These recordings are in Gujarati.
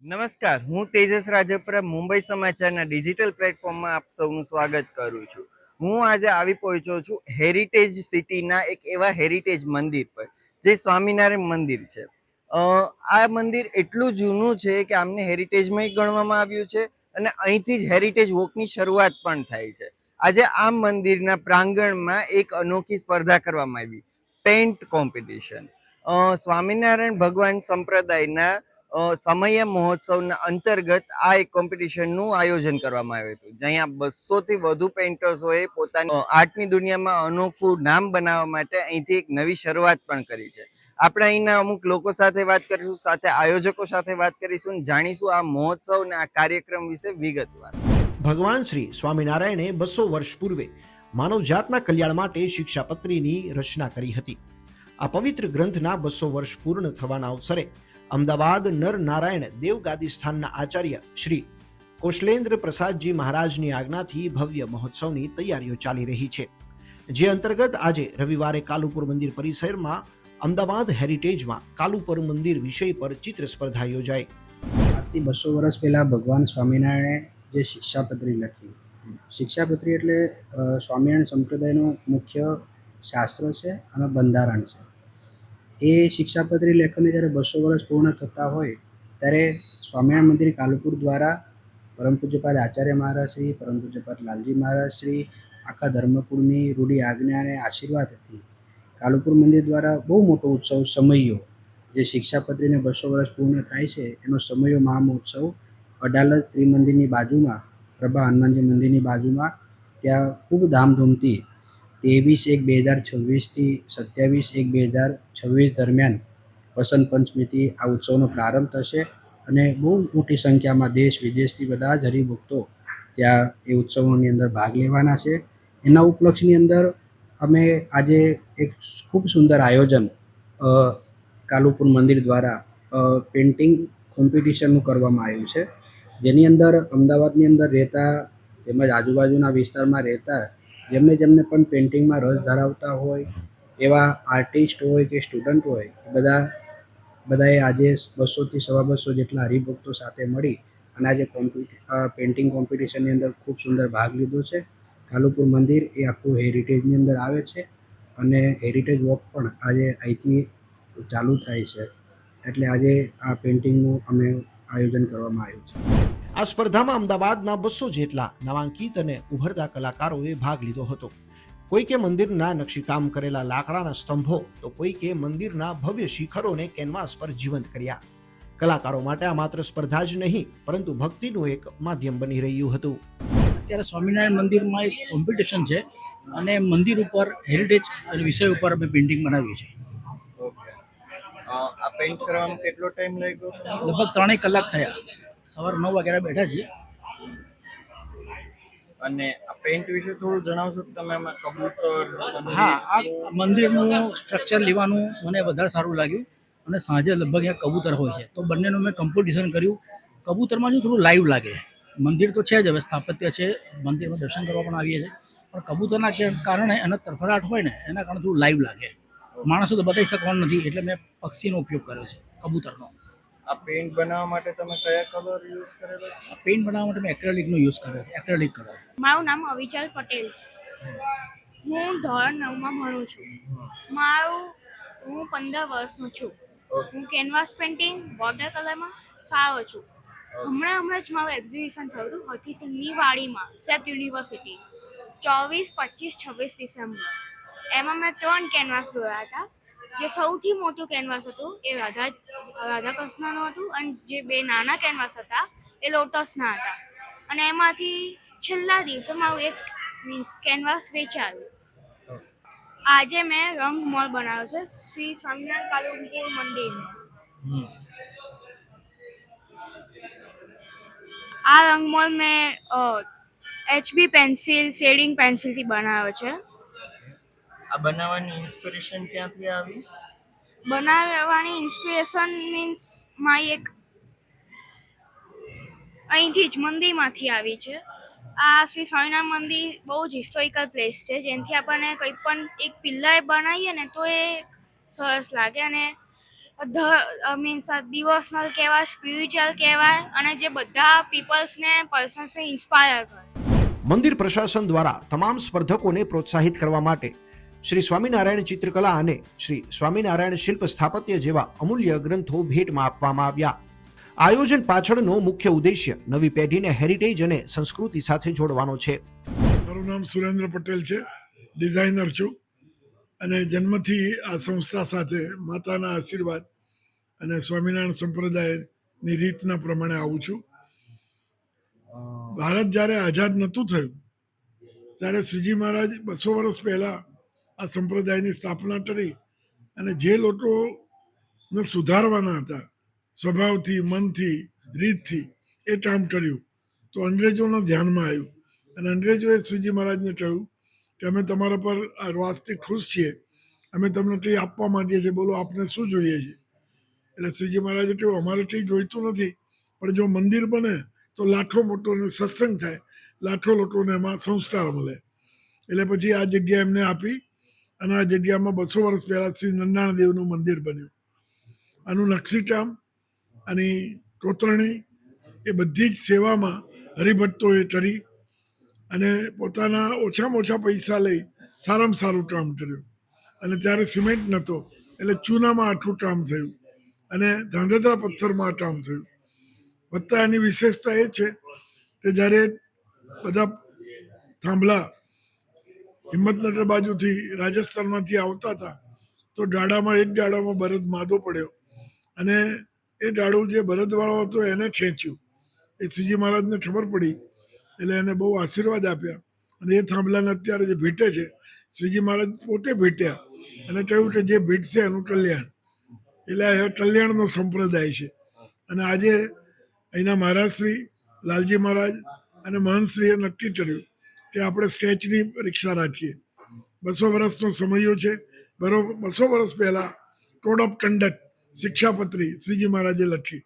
નમસ્કાર, હું તેજસ રાજપરા મુંબઈ સમાચારના ડિજિટલ પ્લેટફોર્મમાં આપ સૌનું સ્વાગત કરું છું. હું આજે આવી પહોંચ્યો છું હેરિટેજ સિટીના એક એવા હેરિટેજ મંદિર પર, જે સ્વામિનારાયણ મંદિર છે. આ મંદિર એટલું જૂનું છે કે આમને હેરિટેજમાં ગણવામાં આવ્યું છે અને અહીંથી જ હેરિટેજ વોકની શરૂઆત પણ થાય છે. આજે આ મંદિરના પ્રાંગણમાં એક અનોખી સ્પર્ધા કરવામાં આવી, પેઇન્ટ કોમ્પિટિશન. સ્વામિનારાયણ ભગવાન સંપ્રદાયના સમય મહોત્સવના અંતર્ગત આ એક કોમ્પિટિશનનું આયોજન કરવામાં આવ્યું હતું, જ્યાં 200થી વધુ પેઇન્ટર્સોએ પોતાની આર્ટની દુનિયામાં અનોખું નામ બનાવવા માટે અહીંથી એક નવી શરૂઆત પણ કરી છે. આપણે અહીંના અમુક લોકો સાથે વાત કરીશું, સાથે આયોજકો સાથે વાત કરીશું, જાણીશું આ મહોત્સવ અને આ કાર્યક્રમ વિશે વિગતવાર. ભગવાન શ્રી સ્વામિનારાયણે 200 વર્ષ પૂર્વે માનવજાતના કલ્યાણ માટે શિક્ષાપત્રીની રચના કરી હતી. આ પવિત્ર ગ્રંથના 200 વર્ષ પૂર્ણ થવાના અવસરે અમદાવાદ નર નારાયણ દેવગાદી સ્થાનના આચાર્ય શ્રી કૌશલેન્દ્ર પ્રસાદજી મહારાજની આજ્ઞાથી ભવ્ય મહોત્સવની તૈયારીઓ ચાલી રહી છે, જે અંતર્ગત આજે રવિવારે કાલુપુર મંદિર પરિસરમાં અમદાવાદ હેરિટેજમાં કાલુપુર મંદિર વિષય પર ચિત્ર સ્પર્ધા યોજાઈ. આજથી 200 વર્ષ પહેલાં ભગવાન સ્વામિનારાયણે જે શિક્ષાપત્રી લખી, શિક્ષાપત્રી એટલે સ્વામિનારાયણ સંપ્રદાયનું મુખ્ય શાસ્ત્ર છે અને બંધારણ છે. એ શિક્ષાપત્રી લેખનને જ્યારે 200 વર્ષ પૂર્ણ થતા હોય ત્યારે સ્વામિનારાયણ મંદિર કાલુપુર દ્વારા પરમ પૂજ્યપાદ આચાર્ય મહારાજ શ્રી, પરમ પૂજ્યપાદ લાલજી મહારાજ શ્રી, આખા ધર્મકુળની રૂઢી આજ્ઞા અને આશીર્વાદથી કાલુપુર મંદિર દ્વારા બહુ મોટો ઉત્સવ સમયો, જે શિક્ષાપત્રીને 200 વર્ષ પૂર્ણ થાય છે એનો સમયો મહામહોત્સવ અડાલજ ત્રિમંદિરની બાજુમાં, પ્રભા હનુમાનજી મંદિરની બાજુમાં, ત્યાં ખૂબ ધામધૂમથી 23/1/2026થી 27/1/2026 દરમિયાન વસંત પંચમીથી આ ઉત્સવનો પ્રારંભ થશે અને બહુ મોટી સંખ્યામાં દેશ વિદેશથી બધા જ હરિભક્તો ત્યાં એ ઉત્સવોની અંદર ભાગ લેવાના છે. એના ઉપલક્ષની અંદર અમે આજે એક ખૂબ સુંદર આયોજન કાલુપુર મંદિર દ્વારા પેઇન્ટિંગ કોમ્પિટિશનનું કરવામાં આવ્યું છે, જેની અંદર અમદાવાદની અંદર રહેતા તેમજ આજુબાજુના વિસ્તારમાં રહેતા જેમને પણ પેઇન્ટિંગમાં રસ ધરાવતા હોય એવા આર્ટિસ્ટ હોય કે સ્ટુડન્ટ હોય, બધાએ આજે 200થી 250 જેટલા હરિભક્તો સાથે મળી અને આજે પેઇન્ટિંગ કોમ્પિટિશનની અંદર ખૂબ સુંદર ભાગ લીધો છે. કાલુપુર મંદિર એ આખું હેરિટેજની અંદર આવે છે અને હેરિટેજ વોક પણ આજે અહીંથી ચાલુ થાય છે, એટલે આજે આ પેઇન્ટિંગનું અમે આયોજન કરવામાં આવ્યું છે. આ સ્પર્ધામાં અમદાવાદના 200 જેટલા નામાંકિત અને ઉભરતા કલાકારોએ ભાગ લીધો હતો. કોઈકે મંદિરના નકશીકામ કરેલા લાકડાના સ્તંભો, તો કોઈકે મંદિરના ભવ્ય શિખરોને કેનવાસ પર જીવંત કર્યા. કલાકારો માટે આ માત્ર સ્પર્ધા જ નહીં, પરંતુ ભક્તિનું એક માધ્યમ બની રહ્યું હતું. અત્યારે સ્વામિનારાયણ મંદિરમાં એક કોમ્પિટિશન છે અને મંદિર ઉપર હેરિટેજ વિષય ઉપર અમે પેઇન્ટિંગ બનાવીએ છીએ. આ પેઇન્ટ કરવામાં કેટલો ટાઈમ લાગ્યો? લગભગ 3 કલાક થયા. સવારે 9 વાગ્યાના બેઠા છીએ. અને આ પેઇન્ટ વિશે થોડું જણાવશો? તમે એમાં કબૂતર? હા, આ મંદિરનું સ્ટ્રક્ચર લેવાનું મને વધારે સારું લાગ્યું અને સાંજે લગભગ અહીંયા કબૂતર હોય છે, તો બંનેનું મેં કોમ્પિટિશન કર્યું. કબૂતરમાં જો થોડું લાઈવ લાગે, મંદિર તો છે જ, હવે સ્થાપત્ય છે, મંદિરમાં દર્શન કરવા પણ આવીએ છીએ, પણ કબૂતરના કારણે એનો તરફડાટ હોય ને એના કારણે થોડું લાઈવ લાગે. માણસો તો બતાવી શકવાનું નથી, એટલે મેં પક્ષીનો ઉપયોગ કર્યો છે, કબૂતરનો. આ પેઇન્ટ બનાવવા માટે તમે કયા કલર યુઝ કરેલો છે? આ પેઇન્ટ બનાવવા માટે મેં એક્રેલિકનો યુઝ કર્યો છે, એક્રેલિક કલર. મારું નામ અવિચલ પટેલ છે. હું ધોરણ 9માં ભણું છું. હું 15 વર્ષનો છું. હું કેનવાસ પેઇન્ટિંગ, વોટર કલરમાં સારો છું. હમણાં જ મારું એક્ઝિબિશન થયું હતું હઠીસિંહની વાડીમાં, સેટ યુનિવર્સિટી, 24, 25, 26 ડિસેમ્બર. એમાં મેં 3 કેનવાસ દોર્યા હતા. જે સૌથી મોટું કેનવાસ હતું એ રાધાકૃષ્ણનું હતું અને જે 2 નાના કેનવાસ હતા એ લોટસના હતા. અને એમાંથી છેલ્લા દિવસે મારું એક કેનવાસ વેચાયું. આજે મેં રંગ મોલ બનાવ્યો છે શ્રી સ્વામિનારાયણ કાલુપુર મંદિરનો. આ રંગ મોલ મેં HB પેન્સિલ, શેડિંગ પેન્સિલથી બનાવ્યો છે. આ બનાવવાની ઇન્સ્પિરેશન ક્યાંથી આવી? બનાવવાની ઇન્સ્પિરેશન મીન્સ મારી એક અહીંથી જ મંદિરમાંથી આવી છે. આ શ્રી સ્વામિનારાયણ મંદિર બહુ જ હિસ્ટોરિકલ પ્લેસ છે, જેનાથી આપણને કંઈ પણ એક પિલ્લાએ બનાવીએ ને તો એ સરસ લાગે અને મીન્સ ડિવોશનલ કહેવાય, સ્પિરિચ્યુઅલ કહેવાય, અને જે બધા પીપલ્સને પર્સન્સને ઇન્સ્પાયર કરે. મંદિર પ્રશાસન દ્વારા તમામ સ્પર્ધકોને પ્રોત્સાહિત કરવા માટે શ્રી સ્વામિનારાયણ ચિત્રકલા અને શ્રી સ્વામિનારાયણ શિલ્પ સ્થાપત્ય જેવા અમૂલ્ય ગ્રંથો ભેટમાં આપવામાં આવ્યા. આયોજન પાછળનો મુખ્ય ઉદ્દેશ્ય નવી પેઢીને હેરિટેજ અને સંસ્કૃતિ સાથે જોડવાનો છે. મારું નામ સુરેન્દ્ર પટેલ છે, ડિઝાઇનર છું અને જન્મથી આ સંસ્થા સાથે માતાના આશીર્વાદ અને સ્વામિનારાયણ સંપ્રદાયની રીતના પ્રમાણે આવું છું. ભારત જ્યારે આઝાદ નહોતું થયું ત્યારે શ્રીજી મહારાજ 200 વર્ષ પહેલા આ સંપ્રદાયની સ્થાપના કરી અને જે લોકોને સુધારવાના હતા સ્વભાવથી, મનથી, રીતથી, એ કામ કર્યું. તો અંગ્રેજોના ધ્યાનમાં આવ્યું અને અંગ્રેજોએ શ્રીજી મહારાજને કહ્યું કે અમે તમારા પર આ વાસ્તે ખુશ છીએ, અમે તમને કંઈ આપવા માંગીએ છીએ, બોલો આપને શું જોઈએ છે. એટલે શ્રીજી મહારાજે કહ્યું અમારે કંઈ જોઈતું નથી, પણ જો મંદિર બને તો લાખો મોટોને સત્સંગ થાય, લાખો લોકોને એમાં સંસ્કાર મળે. એટલે પછી આ જગ્યા એમને આપી અને આ જગ્યામાં 200 વર્ષ પહેલાં શ્રી નંદાણ દેવનું મંદિર બન્યું. આનું નકશીકામ, આની કોતરણી, એ બધી જ સેવામાં હરિભક્તોએ કરી અને પોતાના ઓછામાં ઓછા પૈસા લઈ સારામાં સારું કામ કર્યું. અને ત્યારે સિમેન્ટ નહોતો એટલે ચૂનામાં આખું કામ થયું અને ધાંગધ્રા પથ્થરમાં આ કામ થયું. વત્તા એની વિશેષતા એ છે કે જ્યારે બધા થાંભલા હિંમતનગર બાજુથી રાજસ્થાનમાંથી આવતા હતા તો એક ગાડામાં બળદ માદો પડ્યો અને એ ગાડું જે બળદવાળો હતો એને ખેંચ્યું. એ શ્રીજી મહારાજને ખબર પડી એટલે એને બહુ આશીર્વાદ આપ્યા અને એ થાંભલાને અત્યારે જે ભીટે છે શ્રીજી મહારાજ પોતે ભીટ્યા અને કહ્યું કે જે ભીટશે એનું કલ્યાણ. એટલે એ કલ્યાણનો સંપ્રદાય છે. અને આજે અહીંના મહારાજશ્રી લાલજી મહારાજ અને મહંતશ્રીએ નક્કી કર્યું કે આપણે સ્ટેચની પરીક્ષા રાખીએ. 200 વર્ષનો સમયો છે. બરોબર 200 વર્ષ પહેલાં code of conduct Shikshapatri Shriji મહારાજે લખી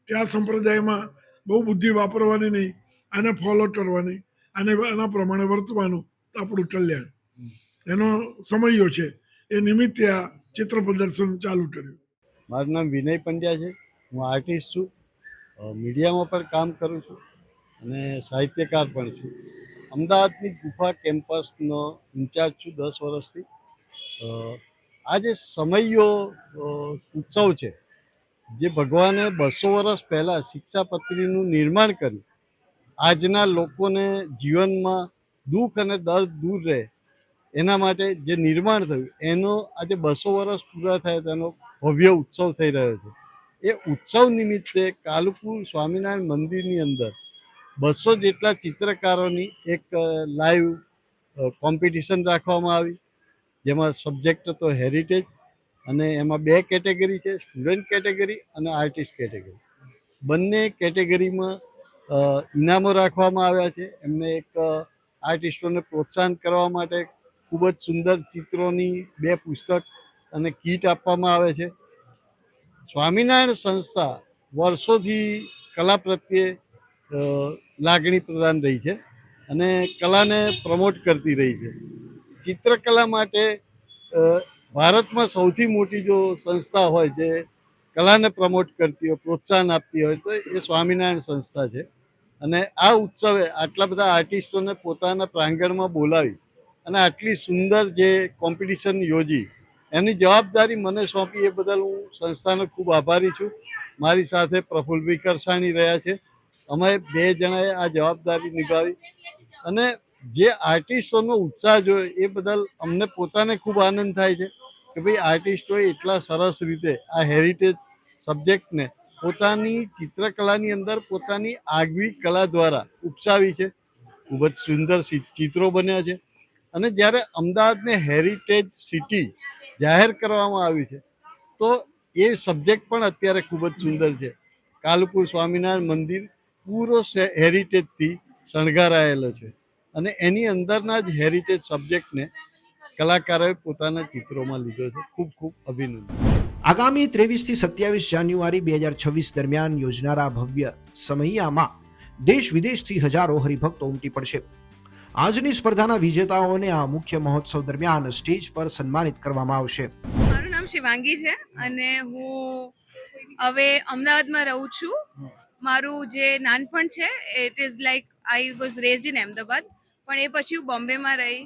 કે આ સંપ્રદાયમાં બહુ બુદ્ધિ વાપરવાની નહીં, આને ફોલો કરવાની, આના પ્રમાણે વર્તવાનું, આપણું કલ્યાણ. એનો સમયો છે. એ નિમિત્તે આ ચિત્ર પ્રદર્શન ચાલુ કર્યું. મારું નામ વિનય પંડ્યા છે. હું આર્ટિસ્ટ છું, મીડિયામાં પણ કામ કરું છું અને સાહિત્યકાર પણ છું. અમદાવાદની ગુફા કેમ્પસનો ઇન્ચાર્જ છું 10 વર્ષથી. આ જે સમયો ઉત્સવ છે, જે ભગવાને 200 વર્ષ પહેલાં શિક્ષાપત્રીનું નિર્માણ કર્યું, આજના લોકોને જીવનમાં દુઃખ અને દર્દ દૂર રહે એના માટે જે નિર્માણ થયું, એનો આજે 200 વર્ષ પૂરા થયા તેનો ભવ્ય ઉત્સવ થઈ રહ્યો છે. એ ઉત્સવ નિમિત્તે કાલુપુર સ્વામિનારાયણ મંદિરની અંદર 200 જેટલા ચિત્રકારોની એક લાઈવ કોમ્પિટિશન રાખવામાં આવી, જેમાં સબ્જેક્ટ હતો હેરિટેજ અને એમાં 2 કેટેગરી છે, સ્ટુડન્ટ કેટેગરી અને આર્ટિસ્ટ કેટેગરી. બંને કેટેગરીમાં ઇનામો રાખવામાં આવ્યા છે. એમને એક આર્ટિસ્ટોને પ્રોત્સાહન કરવા માટે ખૂબ જ સુંદર ચિત્રોની 2 પુસ્તક અને કીટ આપવામાં આવે છે. સ્વામિનારાયણ સંસ્થા વર્ષોથી કલા પ્રત્યે લાગણી પ્રદાન રહી છે અને કલાને પ્રમોટ કરતી રહી છે. ચિત્રકલા માટે ભારતમાં સૌથી મોટી જો સંસ્થા હોય જે કલાને પ્રમોટ કરતી હોય, પ્રોત્સાહન આપતી હોય, તો એ સ્વામિનારાયણ સંસ્થા છે. અને આ ઉત્સવે આટલા બધા આર્ટિસ્ટોને પોતાના પ્રાંગણમાં બોલાવી અને આટલી સુંદર જે કોમ્પિટિશન યોજી, એની જવાબદારી મને સોંપી, એ બદલ હું સંસ્થાનો ખૂબ આભારી છું. મારી સાથે પ્રફુલભાઈ કરસાણી રહ્યા છે. અમે 2 જણાએ આ જવાબદારી નિભાવી અને જે આર્ટિસ્ટોનો ઉત્સાહ જોયો એ બદલ અમને પોતાને ખૂબ આનંદ થાય છે કે ભાઈ આર્ટિસ્ટોએ એટલા સરસ રીતે આ હેરિટેજ સબ્જેક્ટને પોતાની ચિત્રકલાની અંદર પોતાની આગવી કલા દ્વારા ઉપસાવી છે. ખૂબ જ સુંદર ચિત્રો બન્યા છે. અને જ્યારે અમદાવાદને હેરિટેજ સિટી જાહેર કરવામાં આવી છે તો એ સબ્જેક્ટ પણ અત્યારે ખૂબ જ સુંદર છે. કાલુપુર સ્વામિનારાયણ મંદિર પૂરો હેરિટેજથી શણગારાયેલો છે અને એની અંદરના જ હેરિટેજ સબ્જેક્ટને કલાકારોએ પોતાના ચિત્રોમાં લીધો છે. ખૂબ ખૂબ અભિનંદન. આગામી 23 થી 27 જાન્યુઆરી 2026 દરમિયાન યોજનારા ભવ્ય સમૈયામાં દેશ વિદેશથી હજારો હરિભક્તો ઉમટી પડશે. આજની સ્પર્ધાના વિજેતાઓને આ મુખ્ય મહોત્સવ દરમિયાન સ્ટેજ પર સન્માનિત કરવામાં આવશે. મારું નામ શિવાંગી છે અને હું હવે અમદાવાદમાં રહું છું. મારું જે નાનપણ છે it is like I was raised in Ahmedabad, પણ એ પછી હું બોમ્બેમાં રહી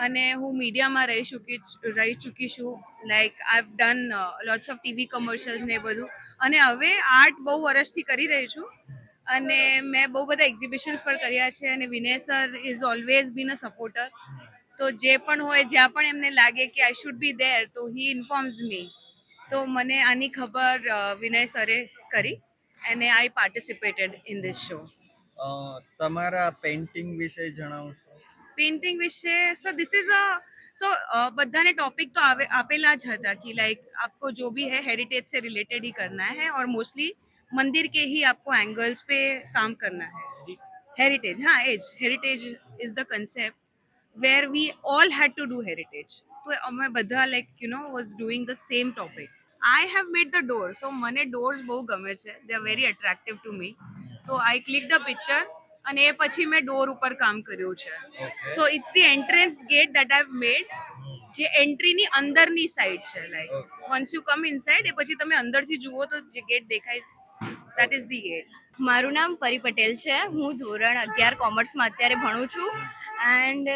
અને હું મીડિયામાં રહી ચૂકી છું. Like I have done lots of TV commercials ને એ બધું, અને હવે આર્ટ બહુ વર્ષથી કરી રહી છું અને મેં બહુ બધા એક્ઝિબિશન્સ પણ કર્યા છે અને Vinay sir is always been a supporter. તો જે પણ હોય, જ્યાં પણ એમને લાગે કે આઈ શુડ બી ધેર, તો હી ઇન્ફોર્મ્સ મી. તો મને આની ખબર વિનય સરે કરી અને આઈ પાર્ટિસિપેટેડ ઇન ધીસ શો. તમારા પેઇન્ટિંગ વિશે જણાવશો? પેઇન્ટિંગ વિશે બધાને टॉपिक तो आपेला જ હતા कि लाइक आपको जो भी है हेरिटेज से रिलेटेड ही करना है और मोस्टली मंदिर के ही आपको एंगल्स पे काम करना है. हेरिटेज, हाँ, as heritage is the concept where we all had to do heritage. તો અમે બધા like was doing the same topic. I have made the door, so મને ડોર્સ બહુ ગમે છે, they are very attractive to me. તો આઈ ક્લિક ધ પિક્ચર અને એ પછી મેં ડોર ઉપર કામ કર્યું છે. So it's the entrance gate that I have made, જે એન્ટ્રીની અંદરની સાઈડ છે. Like once you come inside, એ પછી તમે અંદરથી જુઓ તો જે ગેટ દેખાય, દેટ ઇઝ ધી ગેટ. મારું નામ પરી પટેલ છે. હું ધોરણ 11 કોમર્સમાં અત્યારે ભણું છું એન્ડ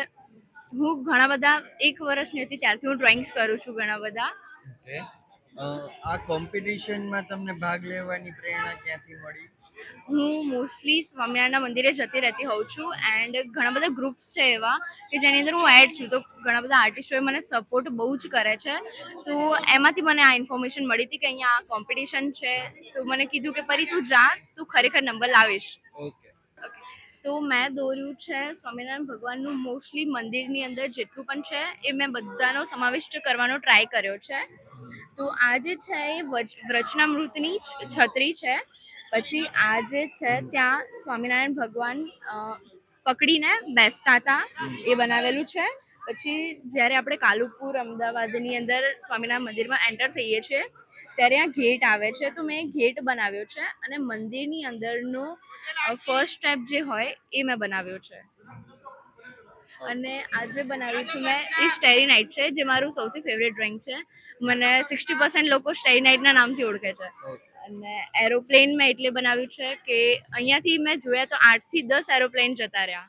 હું ઘણા બધા 1 વર્ષની હતી ત્યારથી હું ડ્રોઈંગ્સ કરું છું ઘણા બધા. ઓકે. આ કોમ્પિટિશનમાં તમને ભાગ લેવાની પ્રેરણા ક્યાંથી મળી? હું મોસ્ટલી સ્વામિનારાયણના મંદિરે જતી રહેતી હોઉં છું એન્ડ ઘણા બધા ગ્રુપ્સ છે એવા કે જેની અંદર હું એડ છું. તો ઘણા બધા આર્ટિસ્ટોએ મને સપોર્ટ બહુ જ કરે છે. તો એમાંથી મને આ ઇન્ફોર્મેશન મળી હતી કે અહીંયા આ કોમ્પિટિશન છે. તો મને કીધું કે પરી તું જા, તું ખરેખર નંબર લાવીશ. ઓકે. તો મેં દોર્યું છે સ્વામિનારાયણ ભગવાનનું મોસ્ટલી મંદિરની અંદર જેટલું પણ છે એ મેં બધાનો સમાવિષ્ટ કરવાનો ટ્રાય કર્યો છે. તો આ જે છે એ વ્રજનામૃતની છત્રી છે. પછી આ જે છે ત્યાં સ્વામિનારાયણ ભગવાન પકડીને બેસતા હતા એ બનાવેલું છે. પછી જ્યારે આપણે કાલુપુર અમદાવાદની અંદર સ્વામિનારાયણ મંદિરમાં એન્ટર થઈએ છીએ ત્યારે આ ગેટ આવે છે. તો મેં ગેટ બનાવ્યો છે અને મંદિરની અંદરનો ફર્સ્ટ સ્ટેપ જે હોય એ મેં બનાવ્યો છે. અને આજે બનાવ્યું છું મેં એ સ્ટેરી નાઇટ છે, જે મારું સૌથી ફેવરેટ ડ્રોઈંગ છે. મને 60% લોકો સ્ટેરી નાઇટના નામથી ઓળખે છે. અને એરોપ્લેન મેં એટલે બનાવ્યું છે કે અહીંયાથી મેં જોયા તો 8 થી 10 એરોપ્લેન જતા રહ્યા.